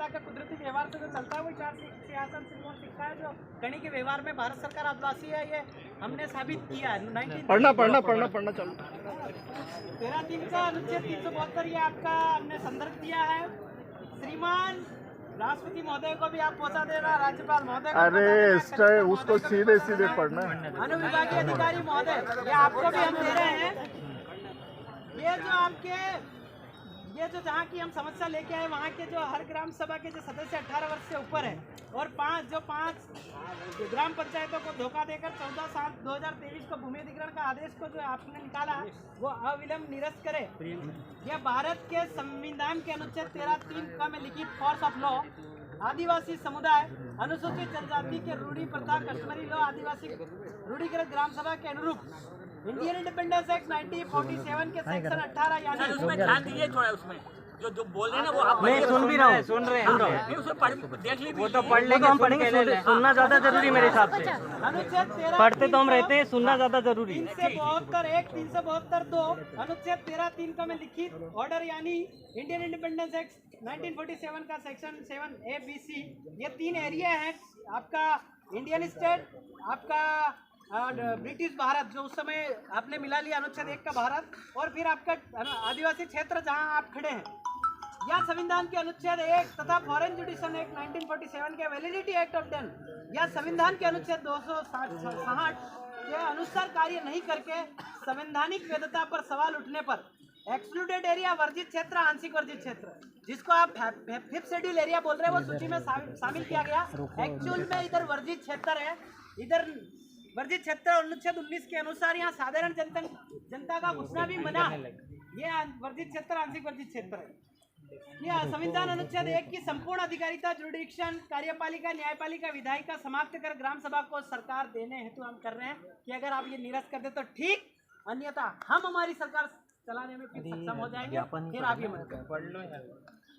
तरह का कुदरती व्यवहार से जो चलता है वो सियासत सीखता है। जो कहीं के व्यवहार में भारत सरकार आदिवासी है, ये हमने साबित किया है। पढ़ना चलो। 13(3) का अनुच्छेद 372 ये आपका हमने संदर्भ दिया है। श्रीमान राष्ट्रपति महोदय को भी आप पहुंचा देना, राज्यपाल महोदय को अरे उसको सीधे सीधे पढ़ना। अनुविभागीय अधिकारी महोदय, ये आपको भी हम दे रहे हैं। ये जो जहाँ की हम समस्या लेके आए, वहाँ के जो हर ग्राम सभा के जो सदस्य 18 वर्ष से ऊपर है और पांच ग्राम पंचायतों को धोखा देकर 14/7/2023 को भूमि अधिग्रहण का आदेश को जो आपने निकाला वो अविलंब निरस्त करे। यह भारत के संविधान के अनुच्छेद 13(3) में लिखित फोर्स ऑफ लॉ आदिवासी समुदाय, अनुसूचित जनजाति के रूढ़ी प्रथा, कश्मीरी लॉ, आदिवासी रूढ़ीकृत ग्राम सभा के अनुरूप इंडियन इंडिपेंडेंस एक्ट 1947 के सेक्शन 18 यानी उसमें ध्यान दीजिए थोड़ा। उसमें जो बोल रहे हैं ना वो आप मैं सुन भी रहा हूँ, सुन रहे हैं। देख लीजिए, वो तो पढ़ लेंगे, हम पढ़ेंगे। सुनना ज्यादा जरूरी मेरे हिसाब से। अनुच्छेद 13 पढ़ते तो हम रहते हैं, सुनना ज्यादा जरूरी। 372(1), 372(2), अनुच्छेद 13(3) में लिखित ऑर्डर यानी इंडियन इंडिपेंडेंस एक्ट 1947 का सेक्शन 7A-B-C, ये 3 एरिया है आपका। इंडियन स्टेट, आपका ब्रिटिश भारत जो उस समय आपने मिला लिया अनुच्छेद 1 का भारत, और फिर आपका आदिवासी क्षेत्र जहां आप खड़े हैं। या संविधान के अनुच्छेद 1 तथा फॉरेन जुडिशन एक्ट 1947 के वैलिडिटी एक्ट ऑफ डन या संविधान के अनुच्छेद 260 के अनुसार कार्य नहीं करके संवैधानिक वैधता पर सवाल उठने पर एक्सक्लूडेड एरिया, वर्जित क्षेत्र, आंशिक वर्जित क्षेत्र, जिसको आप 5th शेड्यूल एरिया बोल रहे हैं, वो सूची में शामिल किया गया। एक्चुअल में इधर वर्जित क्षेत्र है, इधर वर्जित क्षेत्र अनुच्छेद 19 के अनुसार यहाँ साधारण जनता का घुसना भी मना है। ये वर्जित क्षेत्र आंशिक वर्जित क्षेत्र है। यह संविधान अनुच्छेद 1 की संपूर्ण अधिकारिता, जुरिडिक्शन, कार्यपालिका, न्यायपालिका, विधायिका समाप्त कर ग्राम सभा को सरकार देने हेतु हम कर रहे हैं कि अगर आप ये निरस्त कर दे तो ठीक, अन्यथा हम हमारी सरकार चलाने में फिर सक्षम हो जाएंगे। फिर आप ये मत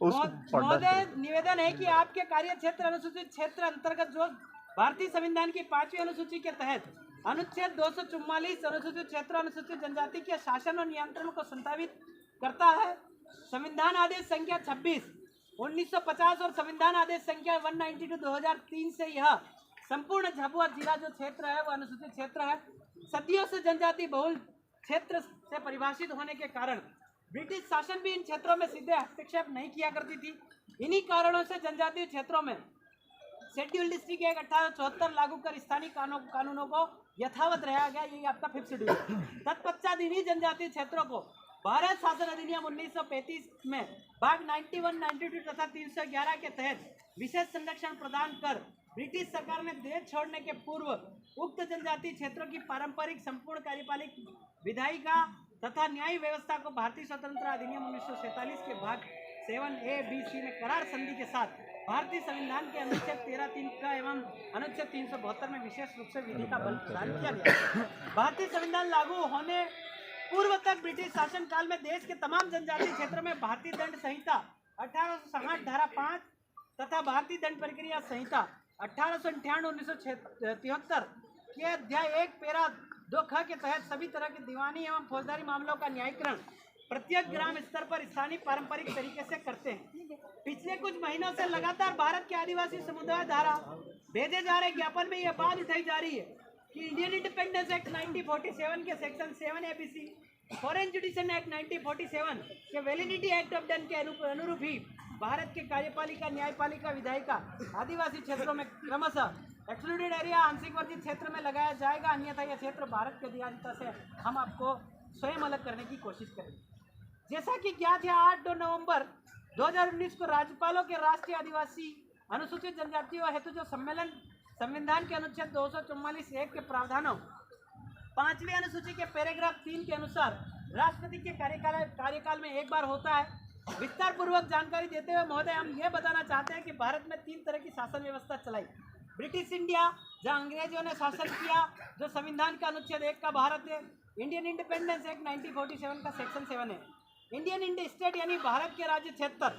महोदय, निवेदन है कि आपके कार्य क्षेत्र अनुसूचित क्षेत्र अंतर्गत जो भारतीय संविधान की 5वीं अनुसूची के तहत अनुच्छेद 244 अनुसूचित क्षेत्र, अनुसूचित जनजाति के शासन और नियंत्रण को संस्थापित करता है। संविधान आदेश संख्या 26 1950 और संविधान आदेश संख्या 192 2003 से यह संपूर्ण झाबुआ जिला जो क्षेत्र है वो अनुसूचित क्षेत्र है। सदियों से जनजाति बहुल क्षेत्र से परिभाषित होने के कारण ब्रिटिश शासन भी इन क्षेत्रों में सीधे हस्तक्षेप नहीं किया करती थी। इन्हीं कारणों से जनजातीय क्षेत्रों में शेड्यूल डिस्ट्रिक्ट एक्ट 1874 लागू कर स्थानीय कानूनों को यथावत रहा गया। यही आपका 5th शेड्यूल है। तत्पश्चात इन्हीं जनजातीय क्षेत्रों को भारत शासन अधिनियम 1935 में भाग 91, 92 तथा 311 के तहत विशेष संरक्षण प्रदान कर ब्रिटिश सरकार ने देश छोड़ने के पूर्व उक्त जनजातीय क्षेत्रों की पारंपरिक संपूर्ण कार्यपालिक, विधायिका तथा न्याय व्यवस्था को भारतीय स्वतंत्रता अधिनियम 1947 के भाग 7A-B-C में करार संधि के साथ भारतीय संविधान के अनुच्छेद 13(3) का एवं अनुच्छेद 372 में विशेष रूप से विधि का बल प्रदान किया गया। भारतीय संविधान लागू होने पूर्व तक ब्रिटिश शासन काल में देश के तमाम जनजातीय क्षेत्रों में भारतीय दंड संहिता 1860 धारा 5 तथा भारतीय दंड प्रक्रिया संहिता 1898-1973 के अध्याय 1 पैरा 2 ख के तहत सभी तरह के दीवानी एवं फौजदारी मामलों का न्यायीकरण प्रत्येक ग्राम स्तर पर स्थानीय पारंपरिक तरीके से करते हैं। पिछले कुछ महीनों से लगातार भारत के आदिवासी समुदाय द्वारा भेजे जा रहे ज्ञापन में यह बात उठाई जा रही है कि इंडियन इंडिपेंडेंस एक्ट 1947 के सेक्शन 7A-B-C, फॉरेन जुडिशन एक्ट 1947 के वैलिडिटी एक्ट ऑफ डन के अनुरूप ही भारत के कार्यपालिका, न्यायपालिका, विधायिका आदिवासी क्षेत्रों में क्रमशः एक्सक्लूडेड एरिया, आंशिक वर्जित क्षेत्र में लगाया जाएगा। अन्यथा यह क्षेत्र भारत की अधिकारिता से हम आपको स्वयं अलग करने की कोशिश करेंगे। जैसा कि ज्ञात है, 8 नवंबर 2019 को राज्यपालों के राष्ट्रीय आदिवासी अनुसूचित जनजातियों हेतु जो सम्मेलन संविधान के अनुच्छेद 244(1) के प्रावधानों 5वीं अनुसूची के पैराग्राफ 3 के अनुसार राष्ट्रपति के कार्यकाल में एक बार होता है। विस्तार पूर्वक जानकारी देते हुए महोदय हम ये बताना चाहते हैं कि भारत में 3 तरह की शासन व्यवस्था चलाई। ब्रिटिश इंडिया जहाँ अंग्रेजों ने शासन किया, जो संविधान का अनुच्छेद 1 का भारत है। इंडियन इंडिपेंडेंस एक्ट 1947 का सेक्शन 7 है। इंडियन स्टेट यानी भारत के राज्य क्षेत्र,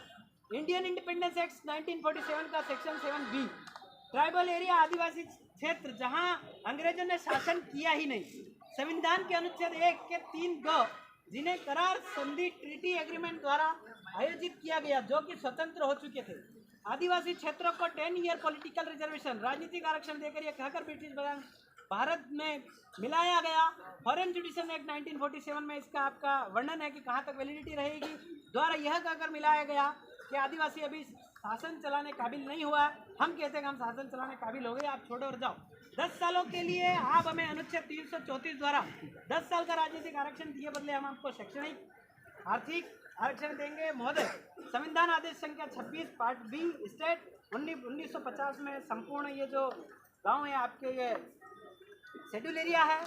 इंडियन इंडिपेंडेंस एक्ट 1947 का सेक्शन 7B। ट्राइबल एरिया, आदिवासी क्षेत्र जहां अंग्रेजों ने शासन किया ही नहीं। संविधान के अनुच्छेद 1 के 3 ग जिन्हें करार संधि ट्रीटी एग्रीमेंट द्वारा आयोजित किया गया, जो कि स्वतंत्र हो चुके थे। आदिवासी क्षेत्रों को 10 ईयर पॉलिटिकल रिजर्वेशन राजनीतिक आरक्षण देकर यह कहकर ब्रिटिश भारत में मिलाया गया। फॉरेन जुडिशन एक्ट 1947 में इसका आपका वर्णन है कि कहाँ तक वैलिडिटी रहेगी। द्वारा यह कहकर मिलाया गया कि आदिवासी अभी शासन चलाने काबिल नहीं हुआ। हम कहते हैं कि हम शासन चलाने काबिल हो गए, आप छोड़ो और जाओ। 10 सालों के लिए आप हमें अनुच्छेद 334 द्वारा 10 साल का राजनीतिक आरक्षण दिए, बदले हम आपको शैक्षणिक आर्थिक आरक्षण देंगे। महोदय, संविधान आदेश संख्या 26 पार्ट बी स्टेट 1950 में संपूर्ण ये जो गांव है आपके, ये शेड्यूल एरिया है।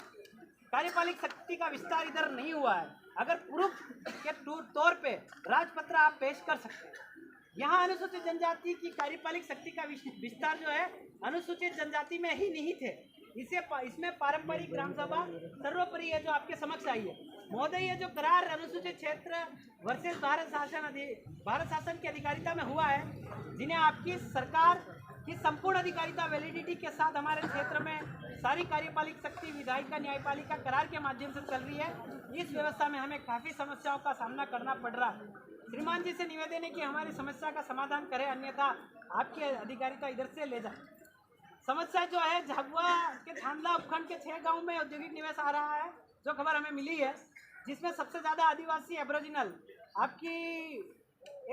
कार्यपालिक शक्ति का विस्तार इधर नहीं हुआ है। अगर प्रूफ के तौर पे राजपत्र आप पेश कर सकते हैं। यहाँ अनुसूचित जनजाति की कार्यपालिक शक्ति का विस्तार जो है अनुसूचित जनजाति में ही निहित है। इसमें पारंपरिक ग्राम सभा सर्वोपरि है जो आपके समक्ष आई है। महोदय, ये जो करार अनुसूचित क्षेत्र वर्सेस भारत शासन की अधिकारिता में हुआ है, जिन्हें आपकी सरकार की संपूर्ण अधिकारिता वैलिडिटी के साथ हमारे क्षेत्र में सारी कार्यपालिक शक्ति विधायिका न्यायपालिका करार के माध्यम से चल रही है। इस व्यवस्था में हमें काफ़ी समस्याओं का सामना करना पड़ रहा है। श्रीमान जी से निवेदन है कि हमारी समस्या का समाधान करें, अन्यथा आपकी अधिकारिता इधर से ले जाए। समस्या जो है, झाबुआ के थांदला उपखंड के 6 गाँव में औद्योगिक निवेश आ रहा है, जो खबर हमें मिली है, जिसमें सबसे ज़्यादा आदिवासी एब्रोजिनल आपकी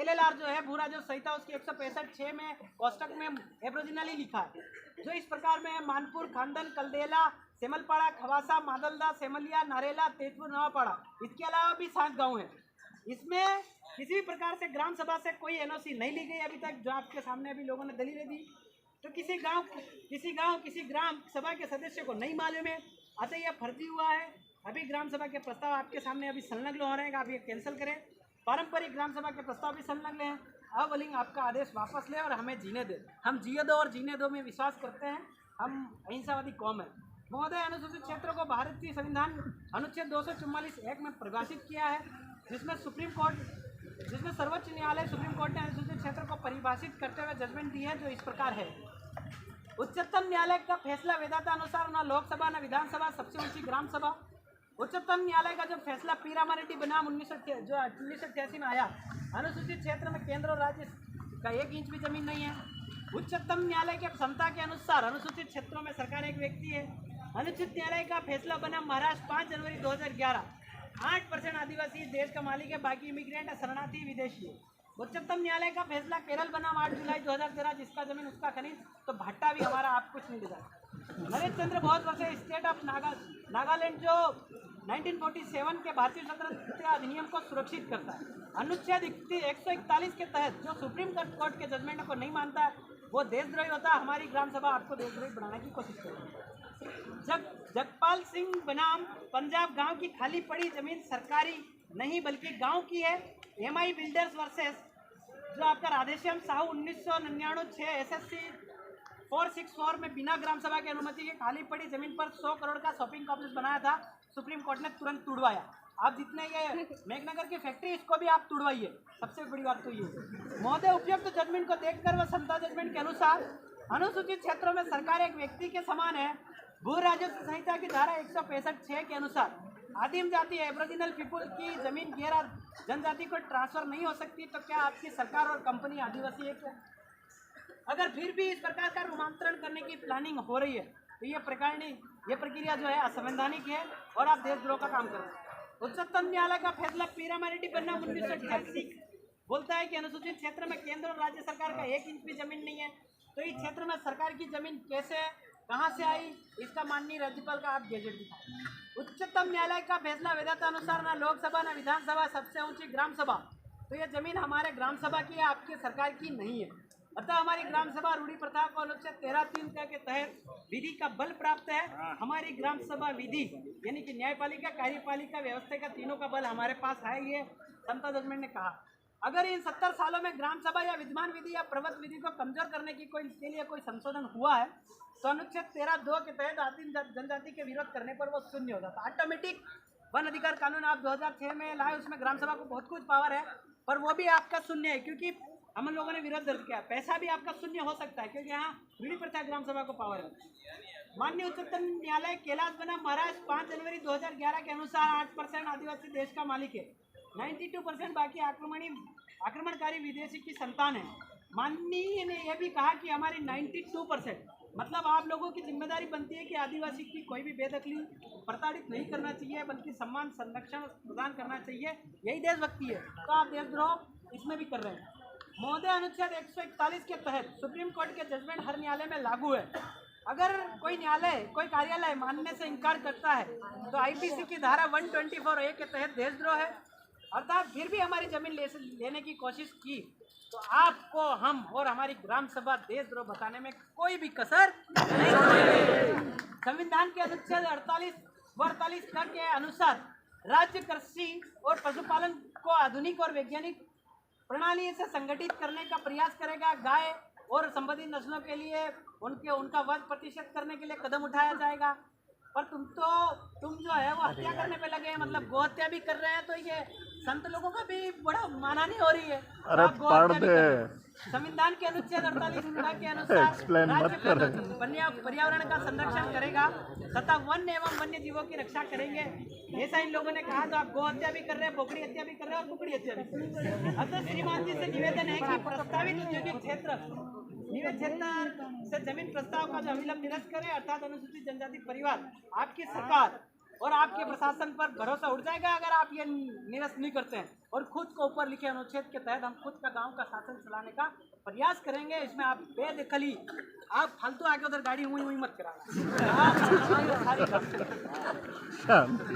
LLR जो है भूरा जो संहिता उसकी 165(6) में कोष्टक में एब्रोजिनल ही लिखा है, जो इस प्रकार में है: मानपुर, खानदन, कलदेला, सेमलपाड़ा, खवासा, मादलदा, सेमलिया, नारेला, तेजपुर, नवापाड़ा। इसके अलावा भी 7 गाँव हैं। इसमें किसी भी प्रकार से ग्राम सभा से कोई NOC नहीं ली गई अभी तक, जो आपके सामने अभी लोगों ने दलीलें दी। तो किसी ग्राम सभा के सदस्य को नहीं मालूम है, अतः यह फर्जी हुआ है। अभी ग्राम सभा के प्रस्ताव आपके सामने अभी संलग्न हो रहे हैं, आप ये कैंसिल करें। पारंपरिक ग्राम सभा के प्रस्ताव भी संलग्न हैं। अब अलिंग आपका आदेश वापस ले और हमें जीने दे। हम जिए दो और जीने दो में विश्वास करते हैं। हम अहिंसावादी कौम है। महोदय, अनुसूचित क्षेत्रों को भारतीय संविधान अनुच्छेद 244(1) में परिभाषित किया है, जिसमें सर्वोच्च न्यायालय सुप्रीम कोर्ट ने अनुसूचित क्षेत्र को परिभाषित करते हुए जजमेंट दी है, जो इस प्रकार है। उच्चतम न्यायालय का फैसला वेदांतानुसार न लोकसभा न विधानसभा सबसे ऊंची ग्राम सभा। उच्चतम न्यायालय का जो फैसला पीरामरेड्डी बनाम 1988 में आया, अनुसूचित क्षेत्र में केंद्र और राज्य का 1 इंच भी जमीन नहीं है। उच्चतम न्यायालय के क्षमता के अनुसार अनुसूचित क्षेत्रों में सरकार एक व्यक्ति है। अनुचित न्यायालय का फैसला बना महाराष्ट्र 5 जनवरी 2011। 8% आदिवासी देश का मालिक है, बाकी इमिग्रेंट शरणार्थी विदेशी है। उच्चतम न्यायालय का फैसला केरल बना 8 जुलाई 2013, जिसका जमीन उसका खनिज, तो भट्टा भी हमारा, आप कुछ नहीं दिखा। नरेश चंद्र बहुत वर्ष स्टेट ऑफ नागालैंड जो 1947 के भारतीय स्वतंत्रता अधिनियम को सुरक्षित करता है। अनुच्छेद 141 के तहत जो सुप्रीम कोर्ट के जजमेंट को नहीं मानता है, वो देशद्रोही होता है। हमारी ग्राम सभा आपको देशद्रोही बनाने की कोशिश करेगी। जगपाल सिंह बनाम पंजाब गांव की खाली पड़ी जमीन सरकारी नहीं बल्कि गांव की है। MI बिल्डर्स वर्सेस जो आपका राधेश्याम साहू 1999 SSC 464 में बिना ग्राम सभा की अनुमति के खाली पड़ी जमीन पर 100 करोड़ का शॉपिंग कॉम्प्लेक्स बनाया था, सुप्रीम कोर्ट ने तुरंत तुड़वाया। आप जितने ये मेघनगर की फैक्ट्री, इसको भी आप तुड़वाइए। सबसे बड़ी बात तो ये महोदय, उपयुक्त जजमेंट को देखकर व समता जजमेंट के अनुसार अनुसूचित क्षेत्रों में सरकार एक व्यक्ति के समान है। भू राजस्व संहिता की धारा 165(6) के अनुसार आदिम जाति एब्रोजिनल पीपुल की जमीन गैर जनजाति को ट्रांसफर नहीं हो सकती। तो क्या आपकी सरकार और कंपनी आदिवासी है क्या? अगर फिर भी इस प्रकार का रूपांतरण करने की प्लानिंग हो रही है, तो ये प्रक्रिया जो है असंवैधानिक है और आप देशद्रोह का काम कर रहे हैं। उच्चतम न्यायालय का फैसला पीरामरेड्डी बन्ना 1988 बोलता है कि अनुसूचित क्षेत्र में केंद्र और राज्य सरकार का 1 इंच भी जमीन नहीं है। तो इस क्षेत्र में सरकार की जमीन कहाँ से आई, इसका माननीय राज्यपाल का आप गैजेट दिखाएं। उच्चतम न्यायालय का फैसला वेदांतानुसार न लोकसभा न विधानसभा सबसे ऊंची ग्राम सभा। तो यह जमीन हमारे ग्राम सभा की है, आपकी सरकार की नहीं है। अतः हमारी ग्राम सभा रूढ़ी प्रथा को अनुच्छेद 13(3) के तहत विधि का बल प्राप्त है। हमारी ग्राम सभा विधि यानी कि न्यायपालिका, कार्यपालिका, व्यवस्था का तीनों का बल हमारे पास है। ये समता जजमेंट ने कहा। अगर इन 70 सालों में ग्राम सभा या विद्यमान विधि या प्रबंध विधि को कमजोर करने की के लिए कोई संशोधन हुआ है, तो अनुच्छेद 13(2) के तहत आदिम जनजाति के विरोध करने पर वो शून्य हो जाता। ऑटोमेटिक वन अधिकार कानून आप 2006 में लाए, उसमें ग्राम सभा को बहुत कुछ पावर है, पर वो भी आपका शून्य है, क्योंकि हम लोगों ने विरोध दर्ज किया। पैसा भी आपका शून्य हो सकता है, क्योंकि यहाँ रूढ़ी प्रथा ग्राम सभा को पावर है। माननीय उच्चतम न्यायालय कैलाश बना महाराष्ट्र 5 जनवरी 2011 के अनुसार 8% आदिवासी देश का मालिक है, 92% बाकी आक्रमणकारी विदेशी की संतान है। माननीय ने यह भी कहा कि हमारी 92%, मतलब आप लोगों की जिम्मेदारी बनती है कि आदिवासी की कोई भी बेदखली प्रताड़ित नहीं करना चाहिए, बल्कि सम्मान संरक्षण प्रदान करना चाहिए। यही देशभक्ति है। तो आप देशद्रोह इसमें भी कर रहे हैं। महोदय, अनुच्छेद 141 के तहत सुप्रीम कोर्ट के जजमेंट हर न्यायालय में लागू है। अगर कोई न्यायालय, कोई कार्यालय मानने से इनकार करता है तो आईपीसी की धारा 124A के तहत देशद्रोह है। अर्थात फिर भी हमारी जमीन लेने की कोशिश की तो आपको हम और हमारी ग्राम सभा देशद्रोह बताने में कोई भी कसर नहीं छोड़ेगी। संविधान के अनुच्छेद 48 व 48 के अनुसार राज्य कृषि और पशुपालन को आधुनिक और वैज्ञानिक प्रणाली से संगठित करने का प्रयास करेगा। गाय और संबंधित नस्लों के लिए उनका वध प्रतिशत करने के लिए कदम उठाया जाएगा। पर तुम जो है वो हत्या करने पे लगे हैं, मतलब गौ हत्या भी कर रहे हैं। तो ये संत लोगों का भी बड़ा मानहानि हो रही है। अरे आप गौ हत्या पढ़ भी दे। कर रहे हैं। संविधान के अनुच्छेद 48 के अनुसार Explain मत कर। पर्यावरण का संरक्षण करेगा तथा वन्य एवं वन्य जीवों की रक्षा करेंगे, ऐसा इन लोगों ने कहा। तो आप गौ हत्या भी कर रहे हैं, बोकड़ी हत्या भी कर रहे हैं और कुकड़ी हत्या भी कर रहे हैं। अतः श्रीमान जी से निवेदन है कि प्रस्तावित औद्योगिक क्षेत्र निवेश क्षेत्र से जमीन प्रस्ताव का जो अविलंब निरस्त करें, अर्थात अनुसूचित जनजाति परिवार। आपकी सरकार और आपके प्रशासन पर भरोसा उठ जाएगा अगर आप ये निरस्त नहीं करते हैं और खुद को ऊपर लिखे अनुच्छेद के तहत हम खुद का गांव का शासन चलाने का प्रयास करेंगे। इसमें आप बेदखली, आप फालतू आके उधर गाड़ी हुई हुई मत करा। शांति